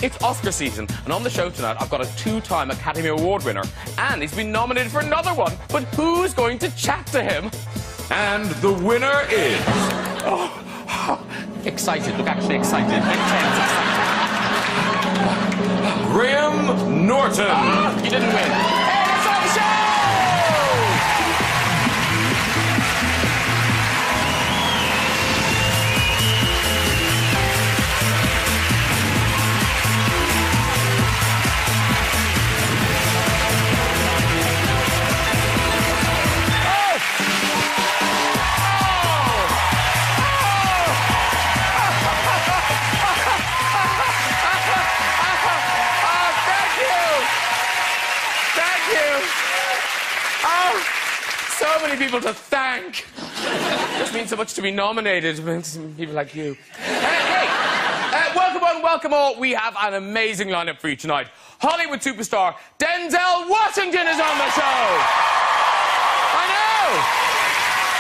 It's Oscar season, and on the show tonight, I've got a two-time Academy Award winner, and he's been nominated for another one. But who's going to chat to him? And the winner is... Excited. Look, actually excited. Intense excited. Graham Norton. You didn't win. Hey, it's on the show! So many people to thank. It just means so much to be nominated. People like you. Welcome all. We have an amazing lineup for you tonight. Hollywood superstar Denzel Washington is on the show. I know.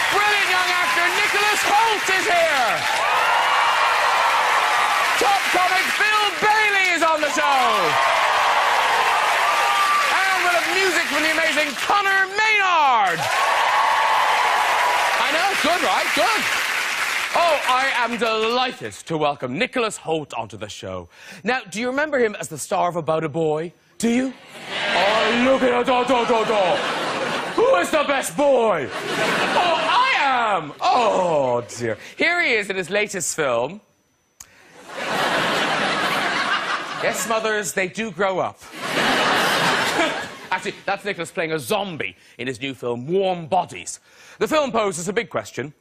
Brilliant young actor Nicholas Hoult is here. Top comic Bill Bailey is on the show. And we'll have music from the amazing Conor Maynard. Good, right? Good. Oh, I am delighted to welcome Nicholas Hoult onto the show. Now, do you remember him as the star of About a Boy? Do you? Oh, look at it. Who is the best boy? Oh, I am. Oh, dear. Here he is in his latest film. Yes, mothers, they do grow up. Actually, that's Nicholas playing a zombie in his new film, Warm Bodies. The film poses a big question.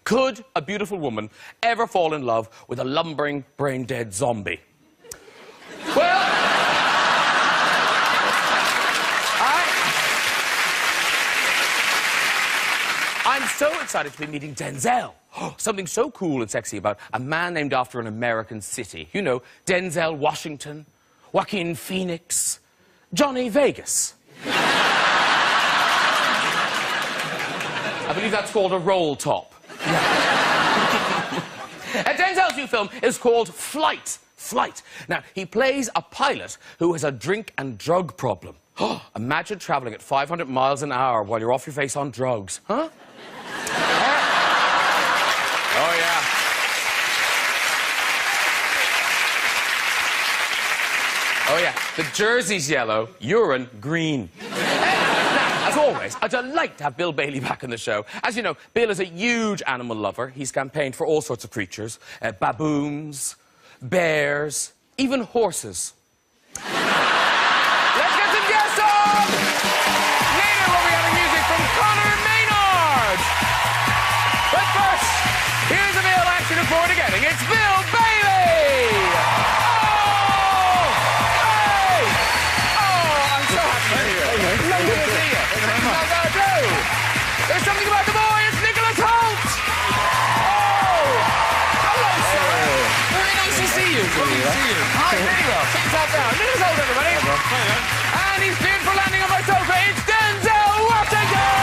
Could a beautiful woman ever fall in love with a lumbering, brain-dead zombie? Well... I'm so excited to be meeting Denzel. Something so cool and sexy about a man named after an American city. You know, Denzel Washington, Joaquin Phoenix, Johnny Vegas. I believe that's called a roll top. Denzel's new film is called Flight. Now, he plays a pilot who has a drink and drug problem. Imagine travelling at 500 miles an hour while you're off your face on drugs, huh? Oh, yeah. Oh, yeah. The jersey's yellow, urine green. As always, a delight to have Bill Bailey back on the show. As you know, Bill is a huge animal lover. He's campaigned for all sorts of creatures. Baboons, bears, even horses. Let's get some guests on! Later we'll be having music from Conor Maynard! But first, here's a male actor to look forward to getting. It's Bill Bailey! There's something about the boy, it's Nicholas Hoult! Oh! Hello, sir! Very nice to see you. Lovely to see you. Hi, very well. Sit yourself down. Nicholas Hoult, everybody. And he's cleared for landing on my sofa. It's Denzel Washington!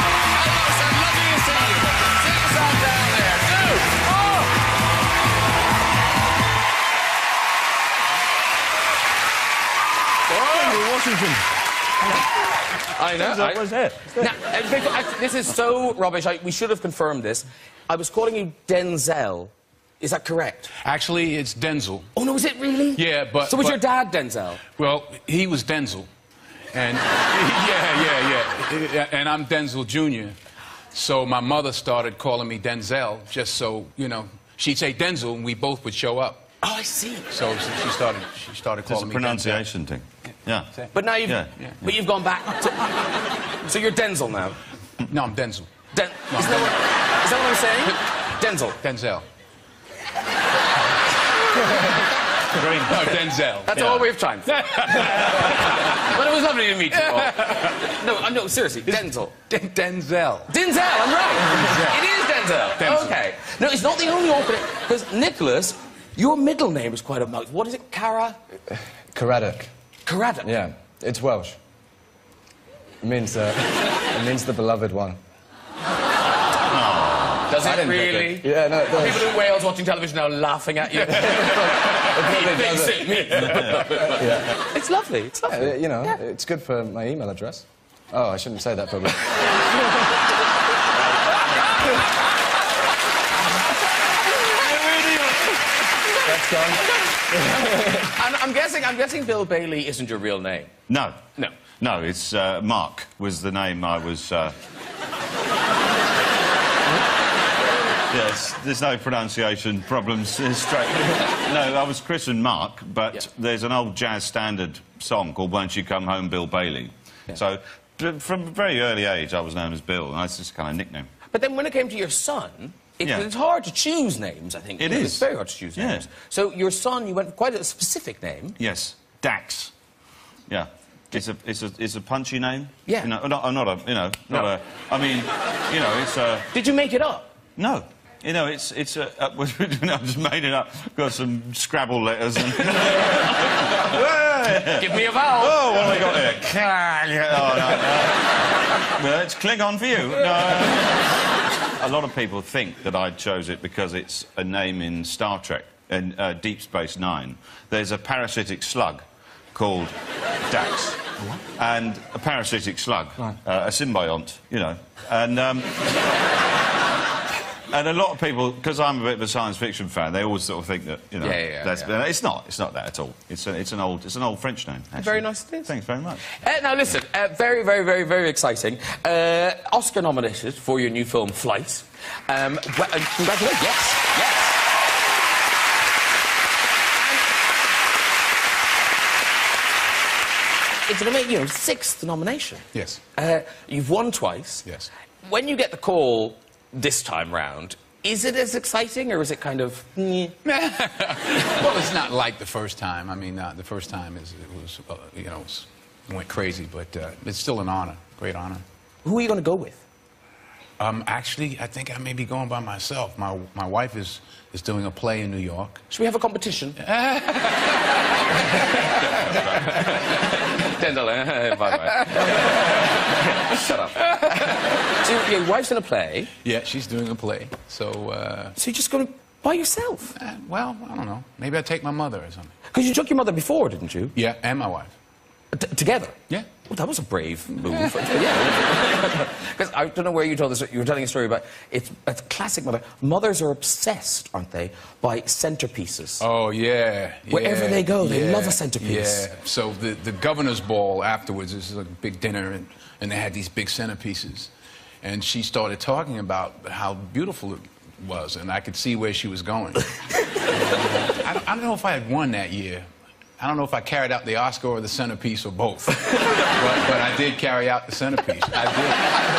Hello, sir. Lovely to see you. Sit yourself down there. Washington. I know. That was it. Now, this is so rubbish. We should have confirmed this. I was calling you Denzel. Is that correct? Actually, it's Denzel. Oh, no, is it really? Yeah, but... So was your dad Denzel? Well, he was Denzel. And... yeah. And I'm Denzel Jr. So my mother started calling me Denzel, just so, you know, she'd say Denzel and we both would show up. Oh, I see. So she started calling me pronunciation Denzel. thing. Yeah. But now you've... But you've gone back to... So you're Denzel now? No, I'm Denzel. Is that what I'm saying? Denzel. Denzel. No, Denzel. That's all we have time for. But it was lovely to meet you all. No, seriously, Denzel. Denzel. Denzel, I'm right. It is Denzel. Okay. No, it's not the only alternate, because Nicholas, your middle name is quite a mouthful. What is it, Caraddock. Caraddock? Yeah, it's Welsh. It means the beloved one. Does I it didn't pick really? it. Yeah, no, it does. People in Wales watching television now laughing at you. It probably does it. Yeah. It's lovely. It's lovely. You know, it's good for my email address. Oh, I shouldn't say that probably. That's gone. And I'm guessing Bill Bailey isn't your real name. No. No. No, it's Mark was the name I was... Yes, there's no pronunciation problems. Straight. No, I was christened Mark, but there's an old jazz standard song called Won't You Come Home, Bill Bailey. Yeah. So, from a very early age, I was known as Bill, and that's just kind of nickname. But then when it came to your son, it's hard to choose names, I think. It is. It's very hard to choose names. So your son, you went for quite a specific name. Yes, Dax. Yeah. It's a punchy name. Yeah. You know, not a, I mean, you know, it's a... Did you make it up? No. You know, it's a... I just made it up. Got some Scrabble letters and... Give me a vowel. Oh, what have we got here? Oh, no. Well, it's Klingon for you. No. A lot of people think that I chose it because it's a name in Star Trek, in Deep Space Nine. There's a parasitic slug called Dax. What? And a parasitic slug, a symbiont, you know. And a lot of people, because I'm a bit of a science fiction fan, they always sort of think that, you know, it's not that at all. It's an old French name. Actually. Very nice it is. Thanks very much. Now listen, very, very, very, very exciting. Oscar nominated for your new film Flight. Congratulations. Yes. It's going to make, you know, 6th nomination. Yes. You've won twice. Yes. When you get the call this time round, is it as exciting or is it kind of... Well, it's not like the first time. I mean, the first time it was, you know, it went crazy, but it's still an honor, great honor. Who are you going to go with? Actually, I think I may be going by myself. My wife is doing a play in New York. Should we have a competition? Denzel, bye-bye. Shut up. So your wife's in a play? Yeah, she's doing a play, so... So you're just going to by yourself? Well, I don't know. Maybe I'd take my mother or something. Because you took your mother before, didn't you? Yeah, and my wife. Together? Yeah. Well, that was a brave move. Yeah. Because I don't know where you told this. You were telling a story about it's a classic mother. Mothers are obsessed, aren't they, by centerpieces? Oh yeah. Wherever they go, they love a centerpiece. Yeah. So the governor's ball afterwards is a big dinner, and they had these big centerpieces, and she started talking about how beautiful it was, and I could see where she was going. I don't know if I had won that year. I don't know if I carried out the Oscar or the centerpiece or both. but I did carry out the centerpiece. I did.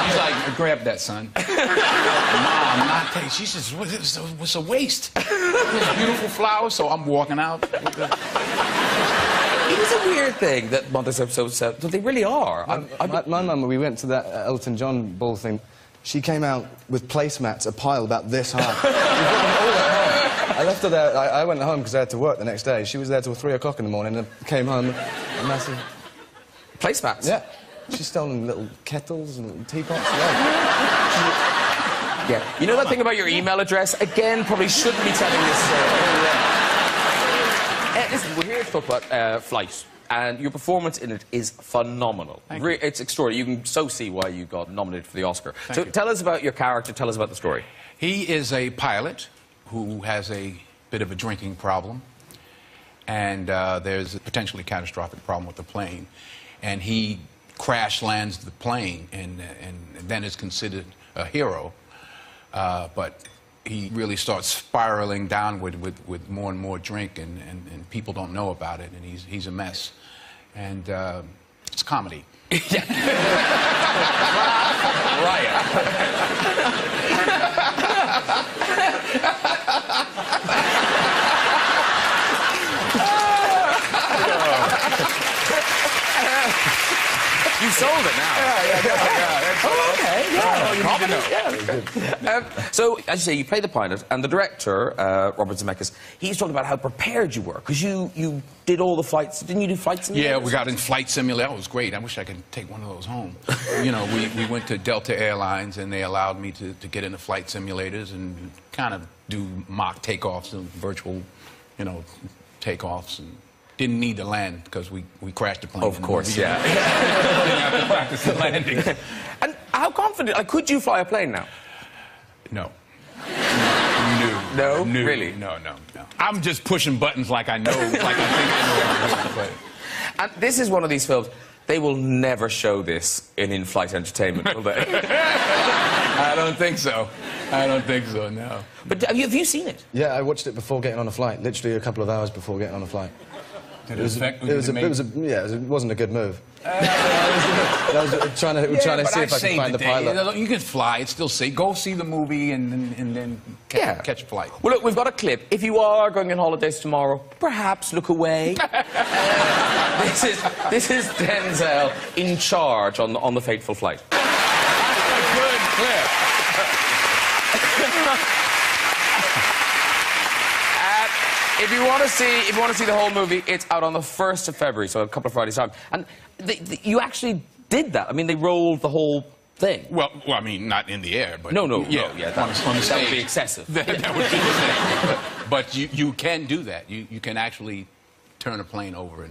She's like, grab that, son. Mom, I'm not taking... She says, what's a waste? Those beautiful flowers, so I'm walking out. It is a weird thing that mothers are so sad. They really are. My mum, when we went to that Elton John ball thing, she came out with placemats, a pile about this high. I left her there. I went home because I had to work the next day. She was there till 3 o'clock in the morning and came home a massive... Placemats? Yeah. She's stolen little kettles and little teapots. Yeah. You know that thing about your email address? Again, probably shouldn't be telling this story. Listen, we're here to talk about Flight. And your performance in it is phenomenal. It's extraordinary. You can so see why you got nominated for the Oscar. So tell us about your character, tell us about the story. He is a pilot who has a bit of a drinking problem, and there's a potentially catastrophic problem with the plane. And he crash lands the plane and then is considered a hero. But he really starts spiraling downward with more and more drink, and people don't know about it, and he's a mess. And it's comedy. Right. You sold it now. Yeah. Oh, okay. Yeah. You to know. Yeah. So, as you say, you play the pilot, and the director, Robert Zemeckis, he's talking about how prepared you were, because you did all the flights. Didn't you do flight simulators? Yeah, we got in flight simulator. That was great. I wish I could take one of those home. You know, we went to Delta Airlines, and they allowed me to get into flight simulators and kind of do mock takeoffs and virtual, you know, takeoffs. And didn't need to land because we crashed the plane. Of course, yeah. Didn't have to practice the landing. And how confident, like, could you fly a plane now? No. No? No. Really? No. I'm just pushing buttons like I know, like I think I know. But... And this is one of these films, they will never show this in in-flight entertainment, will they? I don't think so. I don't think so, no. But have you seen it? Yeah, I watched it before getting on a flight, literally a couple of hours before getting on a flight. Did it affect it wasn't a good move. I was trying to see if I could find the pilot. You can fly, it's still safe. Go see the movie and then catch a flight. Well, look, we've got a clip. If you are going on holidays tomorrow, perhaps look away. This is Denzel in charge on the fateful flight. That's a good clip. If you want to see the whole movie, it's out on the 1st of February, so a couple of Fridays time. And you actually did that. I mean, they rolled the whole thing. Well, I mean, not in the air, but no, on the stage. That would be excessive. That would be excessive. But you can do that. You can actually turn a plane over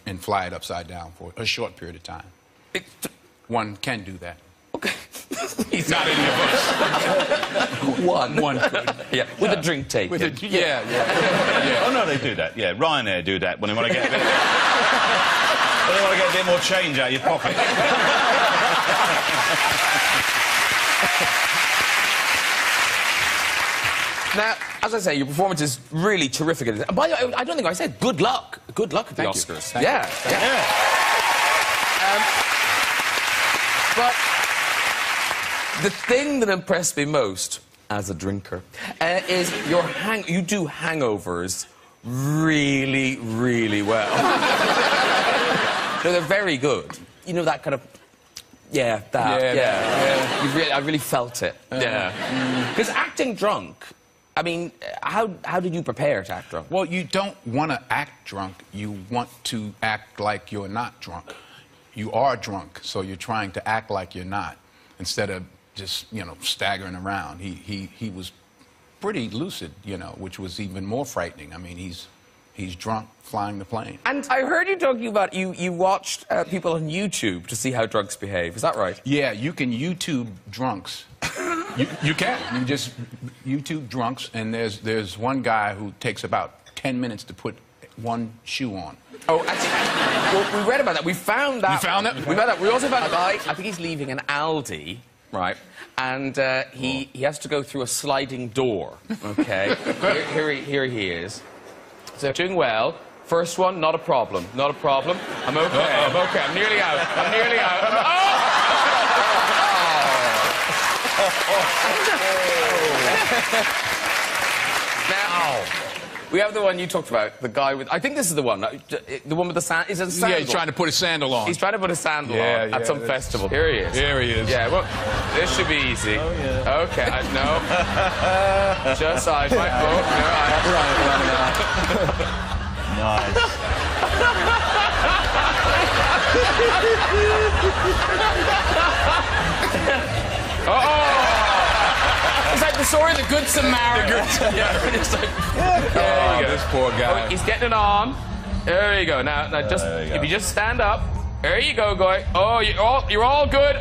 and fly it upside down for a short period of time. One can do that. Okay. He's not any of us. One could. Yeah, with a drink taken. Yeah. Oh, no, they do that. Yeah, Ryanair do that when they want to get a bit... when they want to get a bit more change out of your pocket. Now, as I say, your performance is really terrific. And by the way, I don't think I said good luck. Good luck at the Oscars. Thank you. But the thing that impressed me most as a drinker is you do hangovers really, really well. No, they're very good. You know, that kind of... Yeah. I really felt it. Because acting drunk, I mean, how did you prepare to act drunk? Well, you don't want to act drunk. You want to act like you're not drunk. You are drunk, so you're trying to act like you're not, instead of just, you know, staggering around. He was pretty lucid, you know, which was even more frightening. I mean, he's drunk flying the plane. And I heard you talking about you watched people on YouTube to see how drunks behave. Is that right? Yeah, you can YouTube drunks. you can. You just YouTube drunks, and there's one guy who takes about 10 minutes to put one shoe on. Oh, actually, well, we read about that. We found that. You found that? We found that. We also found a guy, I think he's leaving an Aldi, right? And he has to go through a sliding door, okay? here he is. So, doing well. First one, not a problem. Not a problem. I'm okay. I'm okay. I'm nearly out. I'm nearly out. Now, we have the one you talked about, the guy with... I think this is the one with the sand... Is it a sandal? Yeah, he's trying to put a sandal on. He's trying to put a sandal on at some festival. Here he is. Here he is. Yeah, well, this should be easy. Oh, yeah. Okay, no. Just side. No, Nice. It's like the story of the Good Samaritan. It's like, this poor guy. Oh, he's getting it on. There you go. Now just if you just stand up. There you go, guy. Oh, you're all good.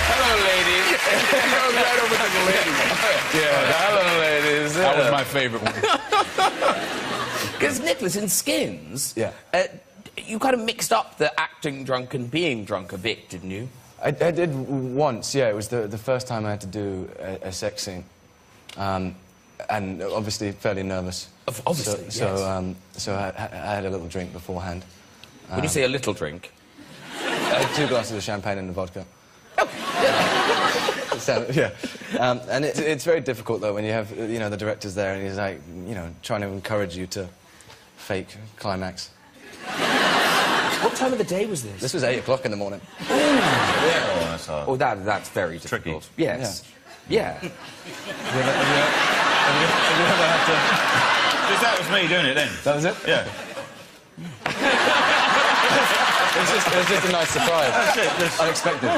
Hello, ladies. Right over to the ladies. Yeah, hello, ladies. That was my favorite one. Because Nicholas, in Skins, you kind of mixed up the acting drunk and being drunk a bit, didn't you? I did once, yeah. It was the first time I had to do a sex scene. And obviously fairly nervous. Obviously, so I had a little drink beforehand. When you say a little drink? I had 2 glasses of champagne and the vodka. So, yeah. And it's very difficult, though, when you have, you know, the director's there and he's, like, you know, trying to encourage you to fake climax. What time of the day was this? This was 8 o'clock in the morning. Oh, that's hard. Oh, that's very difficult. Tricky. Yes. Yeah. Have you ever had to... Because that was me doing it then. That was it? Yeah. It was just a nice surprise. That's it. Just... Unexpected.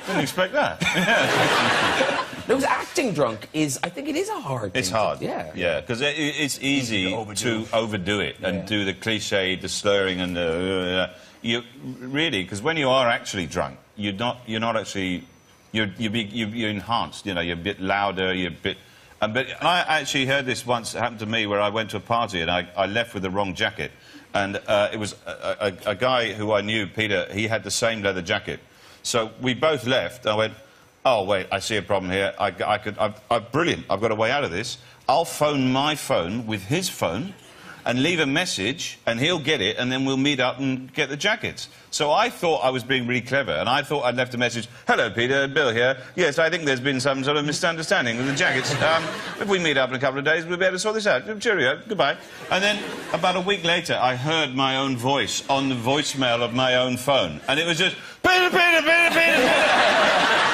Didn't expect that. Yeah. Those acting drunk is, I think it is a hard thing. It's hard. Yeah. Yeah, because it's easy to overdo it and do the cliche, the slurring and the... you really, because when you are actually drunk, you're not actually... You're enhanced, you know, you're a bit louder, you're a bit... but I actually heard this once, it happened to me, where I went to a party and I left with the wrong jacket. And it was a guy who I knew, Peter, he had the same leather jacket. So we both left. I went, oh, wait, I see a problem here. Brilliant, I've got a way out of this. I'll phone my phone with his phone and leave a message, and he'll get it, and then we'll meet up and get the jackets. So I thought I was being really clever, and I thought I'd left a message, hello, Peter, Bill here. Yes, I think there's been some sort of misunderstanding with the jackets. If we meet up in a couple of days, we'll be able to sort this out. Cheerio, goodbye. And then, about a week later, I heard my own voice on the voicemail of my own phone, and it was just, Peter, Peter, Peter, Peter,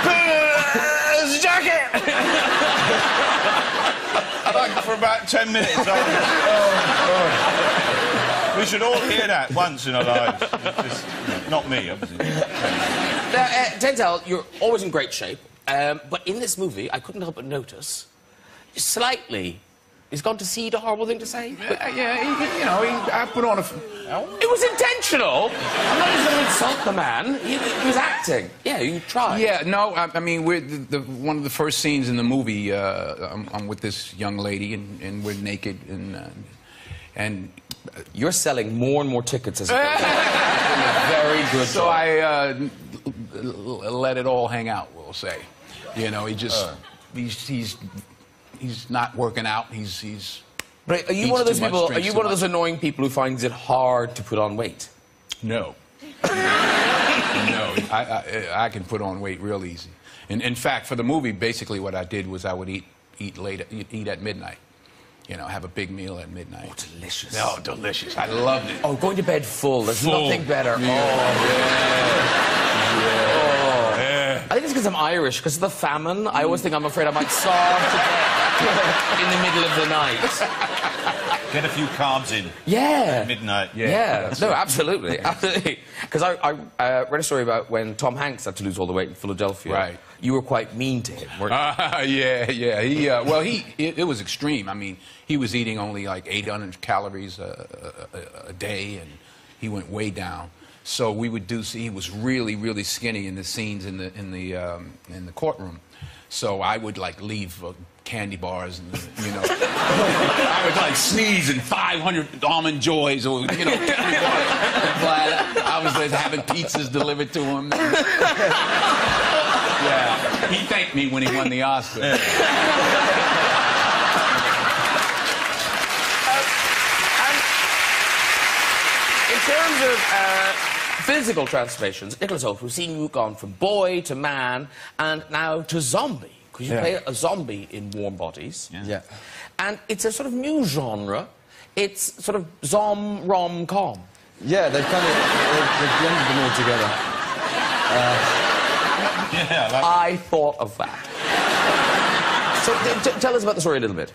Peter, Peter, there's a jacket! Like, for about 10 minutes. We should all hear that once in our lives. Just, not me, obviously. Now, Denzel, you're always in great shape, but in this movie, I couldn't help but notice, slightly, he's gone to seed a horrible thing to say. I put on a... It was intentional. I'm not just going to insult the man. He was acting. Yeah, you tried. Yeah, no, I mean, we're one of the first scenes in the movie, I'm with this young lady, and we're naked, and you're selling more and more tickets as a very good so job. I let it all hang out, we'll say. You know, he just... He's not working out. He's But are you one of those people? Are you one of those annoying people who finds it hard to put on weight? No. No. I can put on weight real easy. And in fact, for the movie, basically what I did was I would eat at midnight. You know, have a big meal at midnight. Oh, delicious. Oh, delicious. I loved it. Oh, going to bed full. There's nothing better. Yeah. I think it's because I'm Irish, because of the famine. I always think I'm afraid I might starve to death in the middle of the night. Get a few carbs in. Yeah. At midnight. Yeah. No, absolutely. Absolutely. Because I read a story about when Tom Hanks had to lose all the weight in Philadelphia. Right. You were quite mean to him, weren't you? Yeah. It was extreme. I mean, he was eating only like 800 calories a day, and he went way down. So we would he was really, really skinny in the scenes in the courtroom. So I would like leave candy bars and, you know, I would like sneeze and 500 almond joys or, you know, I was just having pizzas delivered to him. Yeah, he thanked me when he won the Oscar. In terms of physical transformations, Nicholas Hoult, we've seen you gone from boy to man and now to zombie, because you play a zombie in Warm Bodies. Yeah. And it's a sort of new genre. It's sort of rom-com. Yeah, they've kind of they've blended them all together. I thought of that. So tell us about the story a little bit.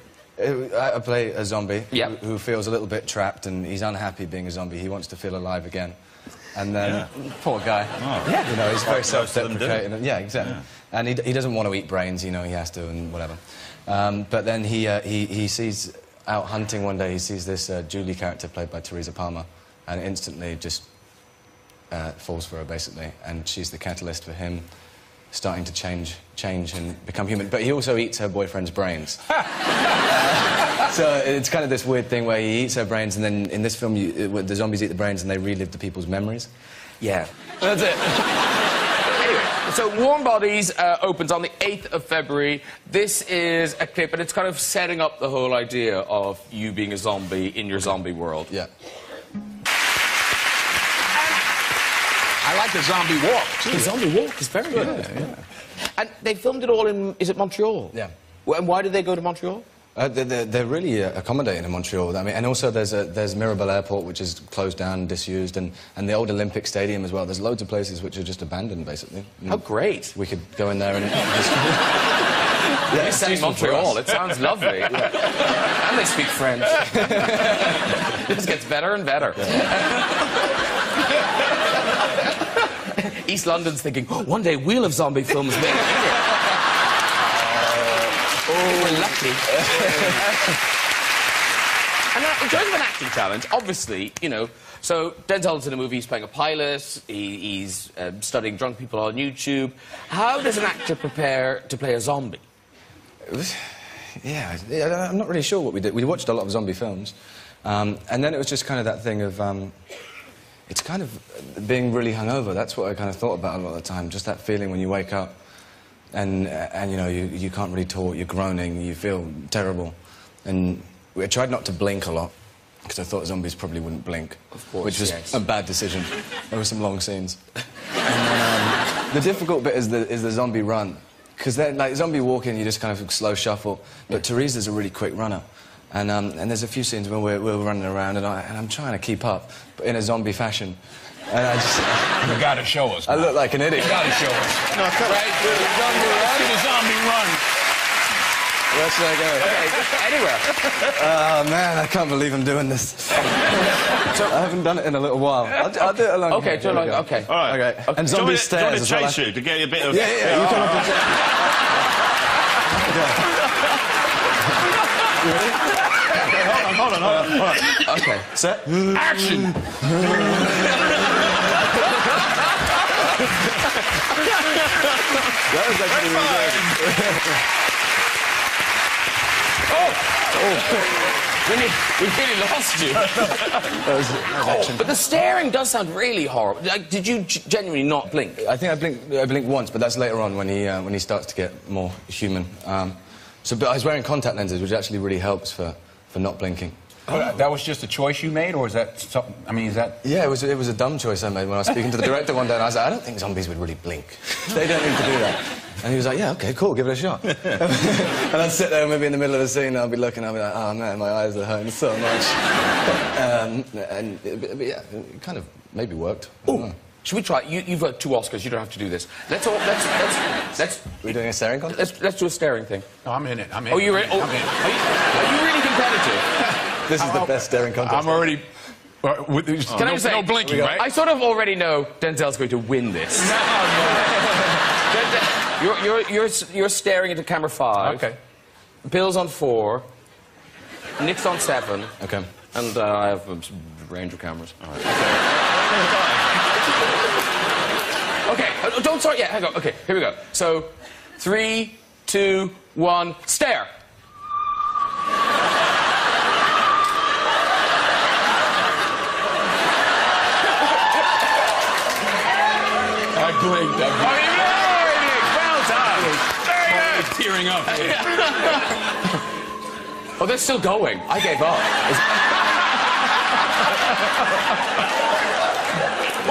I play a zombie Yep. who feels a little bit trapped, and he's unhappy being a zombie. He wants to feel alive again. And then, poor guy. Oh. Yeah. You know, he's very Most of them do. self-deprecating. Yeah, exactly. Yeah. And he doesn't want to eat brains, you know, he has to and whatever. But then he sees, out hunting one day, he sees this Julie character played by Teresa Palmer, and instantly just falls for her, basically. And she's the catalyst for him starting to change and become human. But he also eats her boyfriend's brains. So it's kind of this weird thing where he eats her brains, and then in this film, the zombies eat the brains and they relive the people's memories. Yeah. That's it. Anyway, so Warm Bodies opens on the 8th of February. This is a clip, and it's kind of setting up the whole idea of you being a zombie in your zombie world. Yeah. I like the zombie walk, too. The zombie walk is very good. Yeah. And they filmed it all in, is it Montreal? Yeah. And why did they go to Montreal? They're really accommodating in Montreal. I mean, and also there's Mirabel Airport, which is closed down, disused, and the old Olympic Stadium as well. There's loads of places which are just abandoned, basically. How great. We could go in there and... Yeah, it's in Montreal. It sounds lovely. Yeah. And they speak French. This gets better and better. East London's thinking, oh, one day we'll have zombie films made here. We're lucky. And now, in terms of an acting challenge, obviously, you know, so Denzel's in a movie, he's playing a pilot, he's studying drunk people on YouTube. How does an actor prepare to play a zombie? Yeah, I'm not really sure what we did. We watched a lot of zombie films, and then it was just kind of that thing of, it's kind of being really hungover. That's what I kind of thought about a lot of the time, just that feeling when you wake up and you know, you can't really talk, you're groaning, you feel terrible. And I tried not to blink a lot, because I thought zombies probably wouldn't blink. Of course, which was yes. a bad decision. There were some long scenes. And then, the difficult bit is the zombie run. Because then, like, zombie walking, you just kind of slow shuffle. But Teresa's a really quick runner. And there's a few scenes where we're running around, and I'm trying to keep up, but in a zombie fashion. And I just... You gotta show us. I look like an idiot. You gotta show us. No, come right, do the zombie run. Do the zombie run. Where should I go? Okay, anywhere. Oh, man, I can't believe I'm doing this. So, I haven't done it in a little while. I'll do it along. Okay, do it along. Okay. All right. Okay. And zombie stairs as well. Do you want to chase you to get you a bit of... Yeah, you come up and chase. You ready? Okay, hold on. Okay. Set. Action! That was actually really good. We really lost you. That was action. But the staring does sound really horrible. Like, did you genuinely not blink? I think I blinked once, but that's later on when he starts to get more human. But I was wearing contact lenses, which actually really helps for not blinking. Oh, that was just a choice you made, or is that something? I mean, is that? Yeah, it was a dumb choice I made when I was speaking to the director one day, and I was like, I don't think zombies would really blink. They don't need to do that. And he was like, yeah, okay, cool, give it a shot. And I'd sit there maybe in the middle of the scene, and I'd be looking, I'd be like, oh man, my eyes are hurting so much. But yeah, it kind of maybe worked. Oh, should we try? You've got 2 Oscars. You don't have to do this. Let's. We're doing a staring contest. Let's do a staring thing. No, I'm in it. I'm in. Oh, you're in. Oh, I'm in. are you really competitive? This is the best staring contest. I'm already. Can I just say, no blinking, right? I sort of already know Denzel's going to win this. You're staring into camera 5. Okay. Bill's on 4. Nick's on 7. Okay. And I have a range of cameras. All right. Okay, don't start yet. Hang on. Okay, here we go. So, 3, 2, 1, stare. I blinked. Well done. Tearing up. Oh, they're still going. I gave up.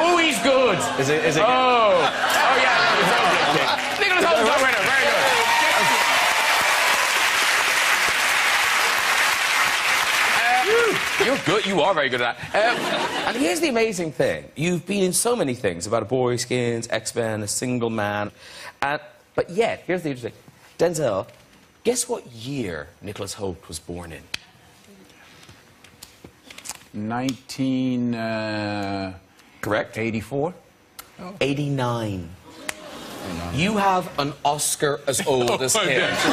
Oh, he's good. Is it? Oh, yeah. Nicholas Holt's our winner. Very good. You're good. You are very good at that. And here's the amazing thing. You've been in so many things about a boy, Skins, X-Men, A Single Man. But yet, here's the interesting thing. Denzel, guess what year Nicholas Hoult was born in? 19... Correct. 84? Oh. 89. You have an Oscar as old as him. That's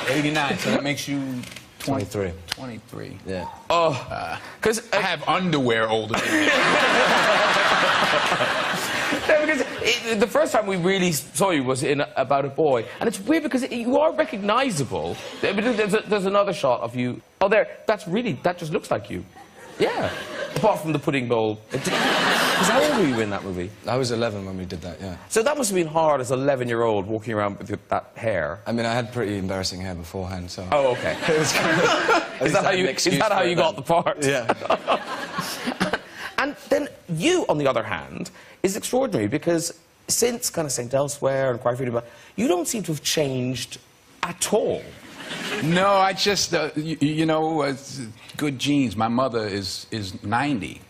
right. 89, so that makes you... 23. 23. Yeah. Oh, because I have underwear older than you. No, because the first time we really saw you was in About a Boy, and it's weird because you are recognisable. There's another shot of you. Oh, there. That just looks like you. Yeah. Apart from the pudding bowl. Because how old were you in that movie? I was 11 when we did that, yeah. So that must have been hard as an 11-year-old walking around with that hair. I mean, I had pretty embarrassing hair beforehand, so... Oh, okay. It was kind of... Is that how you got the part? Yeah. And then you, on the other hand, is extraordinary because since kind of St. Elsewhere and Quite Freedom, you don't seem to have changed at all? No, I just, you know, good genes. My mother is 90.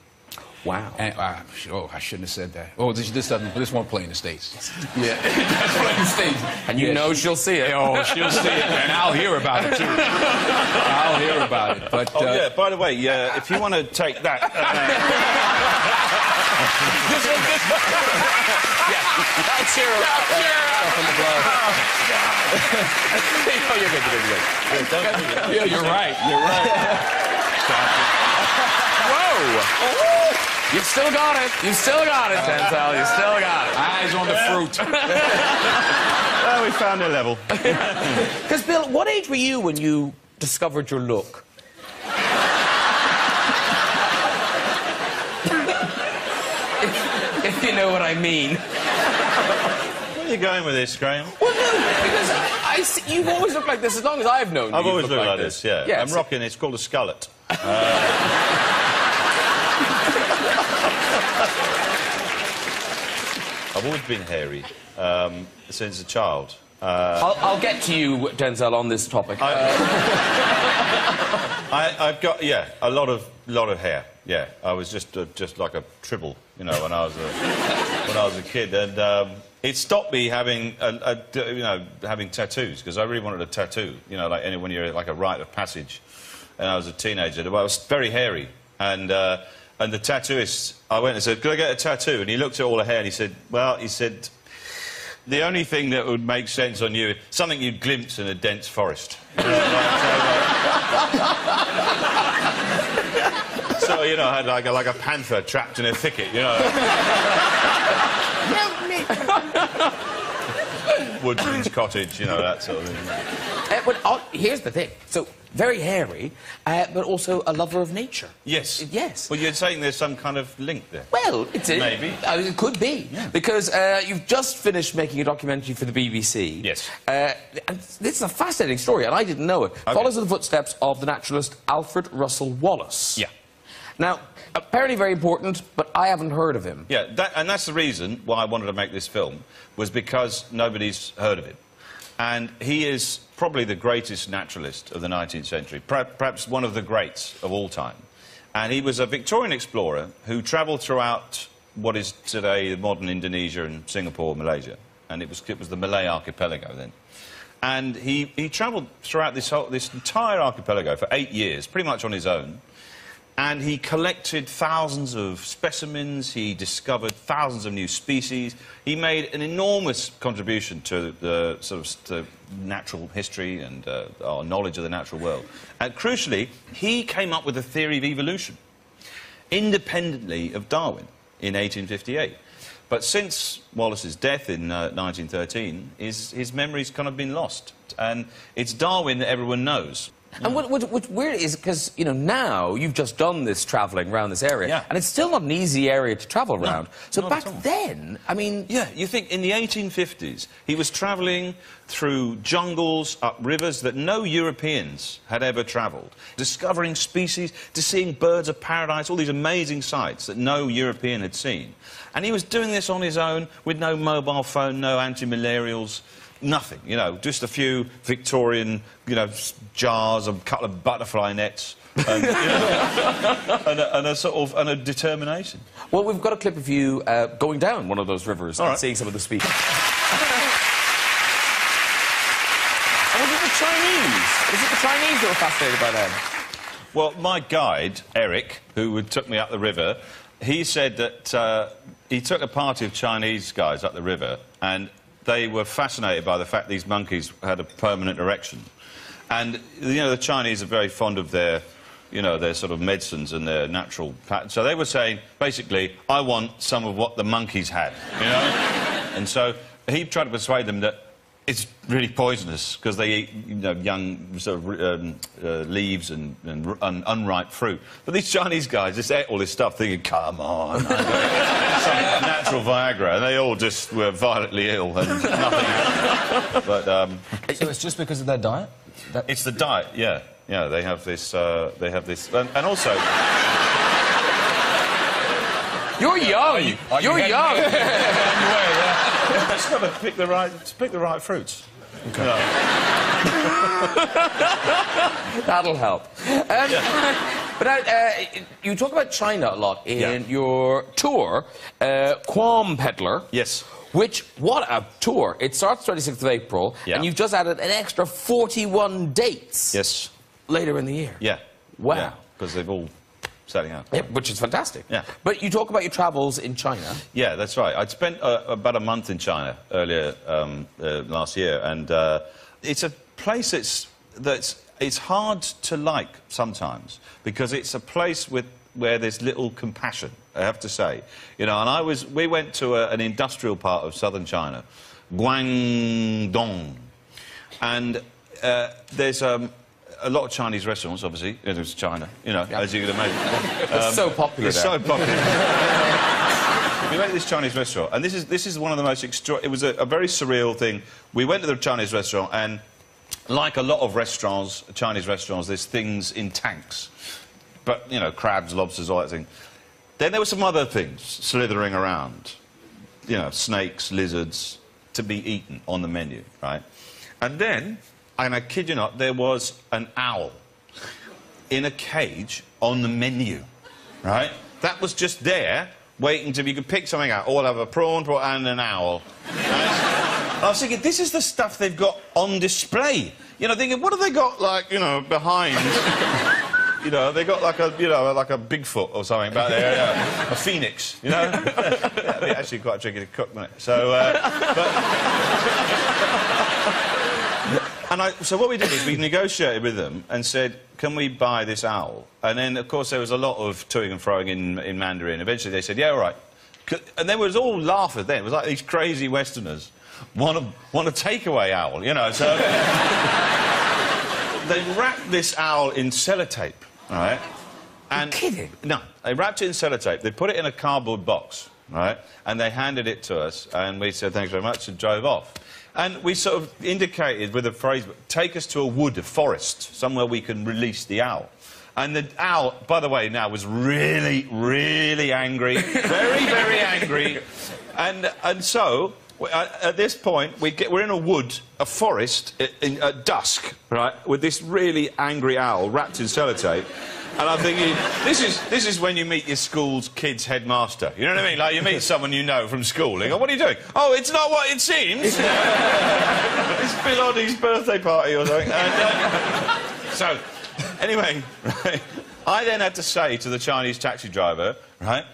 Wow. And, oh, I shouldn't have said that. Oh, this won't play in the States. Yeah, that's play in the States. And you know she'll see it. Oh, she'll see it, and I'll hear about it, too. I'll hear about it. But, oh, yeah, by the way, if you want to take that... That'll cheer her up. On the blow. Oh, you're good. Yeah, you're right. You're right. Whoa! You've still got it. You still got it, Denzel. You still got it. Eyes on the fruit. Well, we found a level. Because, Bill, what age were you when you discovered your look? if you know what I mean. Where are you going with this, Graham? Well, no, because you've always looked like this as long as I've known you. I've always looked like this, yeah. Yeah, I'm rocking, it's called a skullet. I've always been hairy since a child. I'll get to you, Denzel, on this topic. I've got, yeah, a lot of hair. Yeah, I was just like a tribble, you know, when I was a kid, and it stopped me having having tattoos, because I really wanted a tattoo, you know, like when you're like a rite of passage. And I was a teenager. Well, I was very hairy, and the tattooist, I went and said, "Could I get a tattoo?" And he looked at all the hair and he said, "Well," he said, "the only thing that would make sense on you is something you'd glimpse in a dense forest." So, you know, I had like a panther trapped in a thicket, you know. Help me! Woodman's cottage, you know, that sort of thing. But here's the thing. So, very hairy, but also a lover of nature. Yes. Yes. Well, you're saying there's some kind of link there. Well, it's maybe. It could be. Yeah. Because you've just finished making a documentary for the BBC. Yes. And this is a fascinating story, and I didn't know it. Okay. Follows in the footsteps of the naturalist Alfred Russel Wallace. Yeah. Now, apparently very important, but I haven't heard of him. Yeah, and that's the reason why I wanted to make this film, was because nobody's heard of him. And he is probably the greatest naturalist of the 19th century, perhaps one of the greats of all time. And he was a Victorian explorer who travelled throughout what is today modern Indonesia and Singapore, Malaysia. And it was the Malay archipelago then. And he travelled throughout this entire archipelago for 8 years, pretty much on his own. And he collected thousands of specimens, he discovered thousands of new species. He made an enormous contribution to the to natural history and our knowledge of the natural world. And crucially, he came up with a theory of evolution, independently of Darwin, in 1858. But since Wallace's death in 1913, his memory's kind of been lost. And it's Darwin that everyone knows. And what's weird is, because, you know, now you've just done this travelling around this area, yeah. and it's still not an easy area to travel around. So back then, I mean... Yeah, you think in the 1850s, he was travelling through jungles, up rivers that no Europeans had ever travelled, discovering species, seeing birds of paradise, all these amazing sights that no European had seen. And he was doing this on his own, with no mobile phone, no anti-malarials, nothing, you know, just a few Victorian, you know, jars, a couple of butterfly nets, and, you know, and a sort of a determination. Well, we've got a clip of you going down one of those rivers and seeing some of the species. And was it the Chinese? Was it the Chinese that were fascinated by them? Well, my guide, Eric, who took me up the river, he said that he took a party of Chinese guys up the river, and they were fascinated by the fact these monkeys had a permanent erection. And, you know, the Chinese are very fond of their, you know, their sort of medicines and their natural... So they were saying, basically, I want some of what the monkeys had, you know? And so he tried to persuade them that it's really poisonous, because they eat, you know, young sort of leaves and unripe fruit. But these Chinese guys just ate all this stuff thinking, come on, some natural Viagra, and they all just were violently ill and nothing happened. But, so it's just because of their diet? It's the diet, yeah. Yeah, they have this, and also... You're young. You're young. Just got to pick the right fruits. Okay. No. That'll help. But you talk about China a lot in your tour, Quam Peddler. Yes. Which, what a tour. It starts 26th of April, and you've just added an extra 41 dates. Yes. Later in the year. Yeah. Wow. Because they've all setting out. Yeah, which is fantastic. Yeah. But you talk about your travels in China. Yeah, that's right. I'd spent about a month in China earlier last year, and it's a place it's hard to like sometimes, because it's a place where there's little compassion, I have to say. You know, and we went to an industrial part of southern China, Guangdong, and there's a lot of Chinese restaurants, obviously. It's China, you know, as you can imagine. It's so popular. It's so popular. We went to this Chinese restaurant, and this is one of the most it was a very surreal thing. We went to the Chinese restaurant, and like a lot of restaurants, Chinese restaurants, there's things in tanks. But, you know, crabs, lobsters, all that thing. Then there were some other things slithering around. You know, snakes, lizards, to be eaten on the menu, right? And then, and I kid you not, there was an owl in a cage on the menu, right? That was just there, waiting to... You could pick something out. All have a prawn and an owl. I was thinking, this is the stuff they've got on display. You know, thinking, what have they got, like, you know, behind? You know, they got like a, you know, like a Bigfoot or something back there, a phoenix, you know? That'd be actually quite tricky to cook, wouldn't it? So, so what we did is we negotiated with them and said, can we buy this owl? And then, of course, there was a lot of toing and froing in Mandarin. Eventually they said, yeah, all right. And there was all laughter then. It was like these crazy Westerners want a takeaway owl, you know, so... They wrapped this owl in sellotape, right? And you're kidding? No, they wrapped it in sellotape. They put it in a cardboard box, right? And they handed it to us, and we said, thanks very much, and drove off. And we sort of indicated with a phrase, take us to a wood, a forest, somewhere we can release the owl. And the owl, by the way, now was really, really angry. Very, very angry. And so... At this point, we're in a wood, a forest, at dusk, right, with this really angry owl wrapped in sellotape. And I'm thinking, this is when you meet your school's kid's headmaster. You know what I mean? Like, you meet someone you know from school. They go, what are you doing? Oh, it's not what it seems. It's Bill Oddie's birthday party or something. And, so, anyway, right, I then had to say to the Chinese taxi driver, right,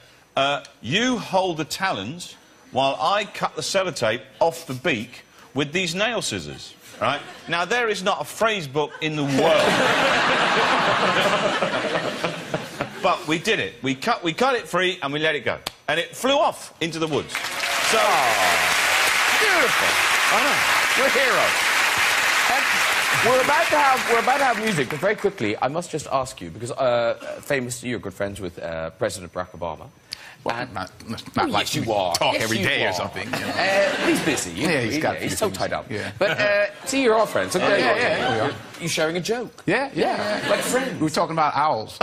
you hold the talons while I cut the sellotape off the beak with these nail scissors, right? Now, there is not a phrase book in the world. But we did it. We cut it free and we let it go. And it flew off into the woods. So... Beautiful. I know. We're heroes. We're about to have music, but very quickly, I must just ask you, because famously you're good friends with President Barack Obama. Well, not like yes, you are. Talk every day are. Or something. You know? He's busy. He's so tied up. Yeah. But see, you're all friends. So yeah. You're sharing a joke. Yeah. Like friends. We were talking about owls.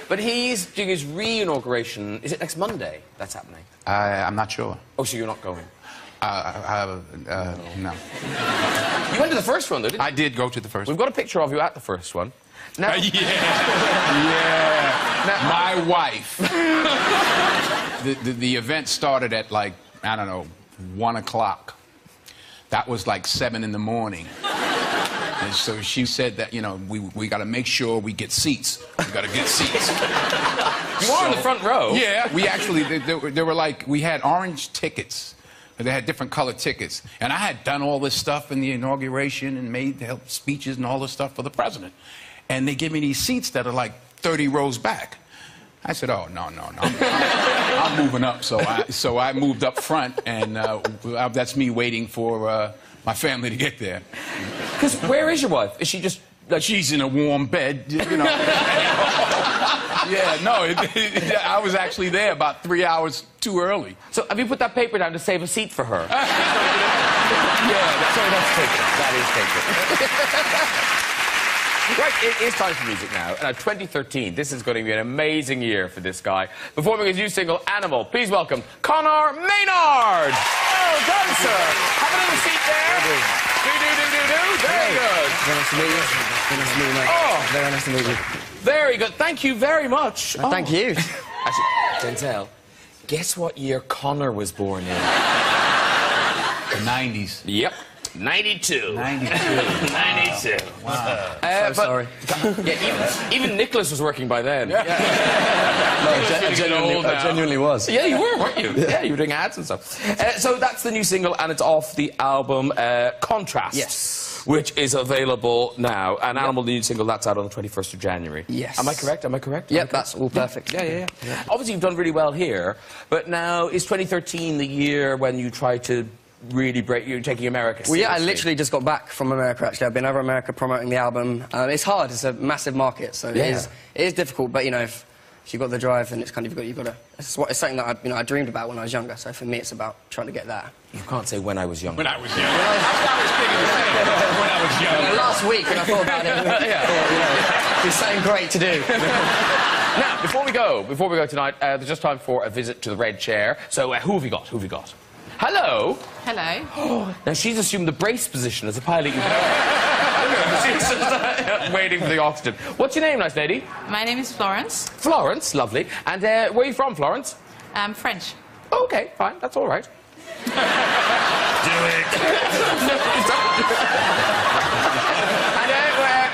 But he's doing his re-inauguration. Is it next Monday that's happening? I'm not sure. Oh, so you're not going? No. You went to the first one, though, didn't you? I did go to the first one. We've got a picture of you at the first one. Now... Yeah. Now, my wife. the event started at, like, I don't know, 1 o'clock. That was like 7 in the morning. And so she said that, you know, we got to make sure we get seats. We got to get seats. You are in the front row. Yeah. We actually, they were like, we had orange tickets. They had different colored tickets. And I had done all this stuff in the inauguration and made speeches and all this stuff for the president. And they give me these seats that are like 30 rows back. I said, oh, no. I'm moving up. So I moved up front, and that's me waiting for my family to get there. Because where is your wife? Is she just... Like, she's in a warm bed, you know. Yeah, no, I was actually there about 3 hours too early. So have you put that paper down to save a seat for her? Yeah, that's taken. That is taken. Right, it is time for music now. And 2013, this is going to be an amazing year for this guy. Performing his new single, Animal, please welcome Conor Maynard! Well done, sir. Have a little seat there. Do. Very good. Very nice to meet you. Very nice to meet you, mate. Oh. Very nice to meet you. Very good. Thank you very much. Thank you. Actually, Denzel, guess what year Conor was born in? The 90s. Yep. 92. 92. Wow. Sorry. Yeah, even Nicholas was working by then. No, I genuinely was. Yeah, you were, weren't you? Yeah, you were doing ads and stuff. So that's the new single, and it's off the album Contrast. Yes. Which is available now. An Animal, the new single, that's out on the 21st of January. Yes. Am I correct? Am I correct? Yep, that's all perfect. Yeah. Obviously, you've done really well here, but now, is 2013 the year when you try to really break... You're taking America seriously? Well, yeah, I literally just got back from America, actually. I've been over America promoting the album. It's hard. It's a massive market, so it is difficult. But, you know, if you've got the drive, then it's kind of... You've got to... It's something that I dreamed about when I was younger, so for me, it's about trying to get that. You can't say when I was young. When I was young. When I was young. Last week, when I thought about it, I thought, it's something great to do. Now, before we go tonight, there's just time for a visit to the red chair. So, who have you got? Who have you got? Hello. Hello. Now, she's assumed the brace position as a pilot. She's just waiting for the oxygen. What's your name, nice lady? My name is Florence. Florence, lovely. And where are you from, Florence? I'm French. Oh, OK, fine, that's all right. Do it.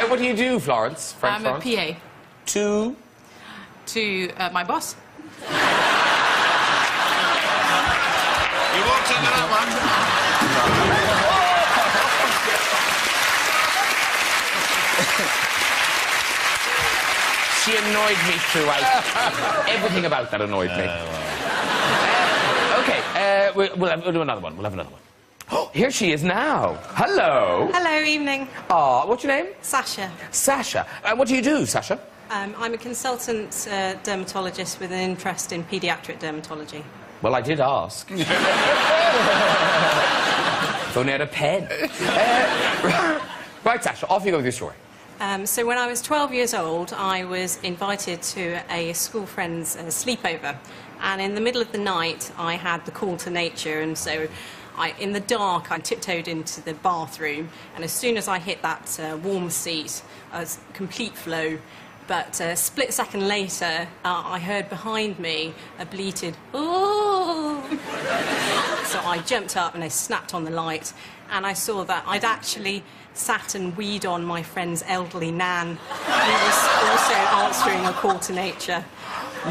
And what do you do, Florence? I'm Florence? a PA. To my boss. You walked into that one. She annoyed me throughout. Everything about that annoyed me. OK, we'll do another one. We'll have another one. Oh, here she is now. Hello. Hello, evening. What's your name? Sasha. Sasha. And what do you do, Sasha? I'm a consultant dermatologist with an interest in paediatric dermatology. Well, I did ask. If only I had a pen. Right, Sasha, off you go with your story. So when I was 12 years old, I was invited to a school friend's sleepover. And in the middle of the night, I had the call to nature. And so in the dark, I tiptoed into the bathroom. And as soon as I hit that warm seat, I was complete flow. But a split second later, I heard behind me a bleated, "Ooh!" So I jumped up and I snapped on the light, and I saw that I'd actually sat and weed on my friend's elderly nan, who was also answering a call to nature.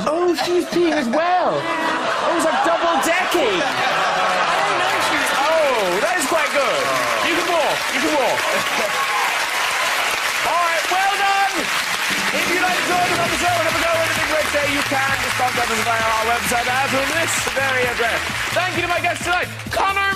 Oh, she's peeing as well. Oh, it was like double-decking. I don't know if she was... Oh, that is quite good. You can walk. You can walk. All right, well done. If you'd like to join us on the show and have a go at the Big Red Day, you can. Just contact us via our website after this very address. Thank you to my guests tonight, Conor